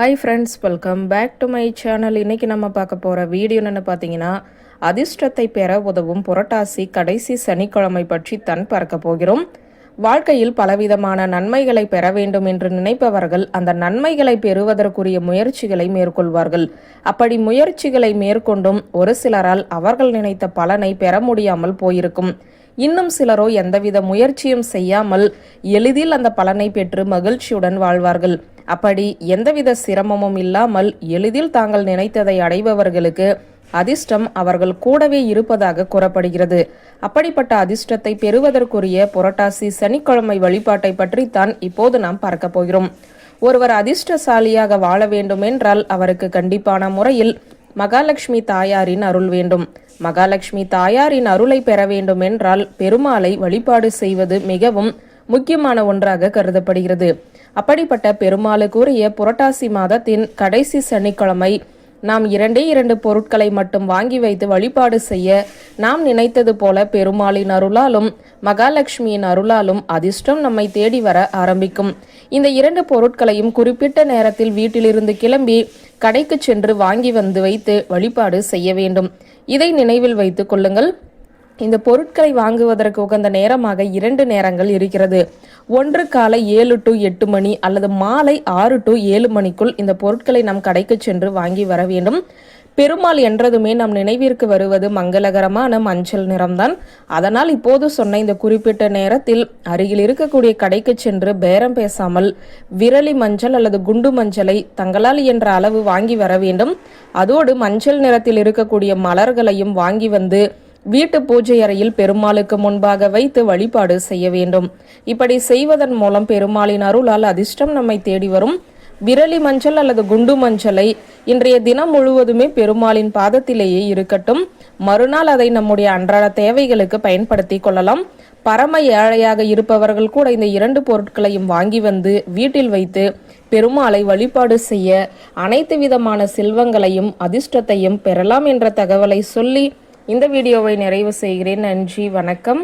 Hi friends, welcome back to my channel. இன்றைக்கி நம்ம பார்க்க போகிற வீடியோ என்னென்னு பார்த்தீங்கன்னா, அதிர்ஷ்டத்தை பெற உதவும் புரட்டாசி கடைசி சனிக்கிழமை பற்றி தான் பார்க்க போகிறோம். வாழ்க்கையில் பலவிதமான நன்மைகளை பெற வேண்டும் என்று நினைப்பவர்கள் அந்த நன்மைகளை பெறுவதற்குரிய முயற்சிகளை மேற்கொள்வார்கள். அப்படி முயற்சிகளை மேற்கொண்டும் ஒரு சிலரால் அவர்கள் நினைத்த பலனை பெற முடியாமல் போயிருக்கும். இன்னும் சிலரோ எந்தவித முயற்சியும் செய்யாமல் எளிதில் அந்த பலனை பெற்று மகிழ்ச்சியுடன் வாழ்வார்கள். அப்படி எந்தவித சிரமமும் இல்லாமல் எளிதில் தாங்கள் நினைத்ததை அடைபவர்களுக்கு அதிர்ஷ்டம் அவர்கள் கூடவே இருப்பதாக கூறப்படுகிறது. அப்படிப்பட்ட அதிர்ஷ்டத்தை பெறுவதற்குரிய புரட்டாசி சனிக்கிழமை வழிபாட்டை பற்றித்தான் இப்போது நாம் பார்க்க போகிறோம். ஒருவர் அதிர்ஷ்டசாலியாக வாழ வேண்டும் என்றால் அவருக்கு கண்டிப்பான முறையில் மகாலட்சுமி தாயாரின் அருள் வேண்டும். மகாலட்சுமி தாயாரின் அருளை பெற வேண்டும் என்றால் பெருமாளை வழிபாடு செய்வது மிகவும் முக்கியமான ஒன்றாக கருதப்படுகிறது. அப்படிப்பட்ட பெருமாளுக்குரிய புரட்டாசி மாதத்தின் கடைசி சனிக்கிழமை நாம் 2 பொருட்களை மட்டும் வாங்கி வைத்து வழிபாடு செய்ய நாம் நினைத்தது போல பெருமாளின் அருளாலும் மகாலட்சுமியின் அருளாலும் அதிர்ஷ்டம் நம்மை தேடி வர ஆரம்பிக்கும். இந்த 2 பொருட்களையும் குறிப்பிட்ட நேரத்தில் வீட்டிலிருந்து கிளம்பி கடைக்கு சென்று வாங்கி வந்து வைத்து வழிபாடு செய்ய வேண்டும். இதை நினைவில் வைத்துக் கொள்ளுங்கள். இந்த பொருட்களை வாங்குவதற்கு உகந்த நேரமாக 2 நேரங்கள் இருக்கிறது. ஒன்று காலை 7 to 8 மணி அல்லது மாலை 6 to 7 மணிக்குள் இந்த பொருட்களை நாம் கடைக்கு சென்று வாங்கி வர வேண்டும். பெருமாள் என்றதுமே நம் நினைவிற்கு வருவது மங்களகரமான மஞ்சள் நிறம்தான். அதனால் இப்போது சொன்ன இந்த குறிப்பிட்ட நேரத்தில் அருகில் இருக்கக்கூடிய கடைக்கு சென்று பேரம் பேசாமல் விரலி மஞ்சள் அல்லது குண்டு மஞ்சளை தங்களால் என்ற அளவு வாங்கி வர வேண்டும். அதோடு மஞ்சள் நிறத்தில் இருக்கக்கூடிய மலர்களையும் வாங்கி வந்து வீட்டு பூஜை அறையில் பெருமாளுக்கு முன்பாக வைத்து வழிபாடு செய்ய வேண்டும். இப்படி செய்வதன் மூலம் பெருமாளின் அருளால் அதிர்ஷ்டம் நம்மை தேடி வரும். விரலி மஞ்சள் அல்லது குண்டு மஞ்சளை இன்றைய தினம் முழுவதுமே பெருமாளின் பாதத்திலேயே இருக்கட்டும். மறுநாள் அதை நம்முடைய அன்றாட தேவைகளுக்கு பயன்படுத்தி கொள்ளலாம். பரம ஏழையாக இருப்பவர்கள் கூட இந்த 2 பொருட்களையும் வாங்கி வந்து வீட்டில் வைத்து பெருமாளை வழிபாடு செய்ய அனைத்து விதமான செல்வங்களையும் அதிர்ஷ்டத்தையும் பெறலாம் என்ற தகவலை சொல்லி இந்த வீடியோவை நிறைவு செய்கிறேன். நன்றி, வணக்கம்.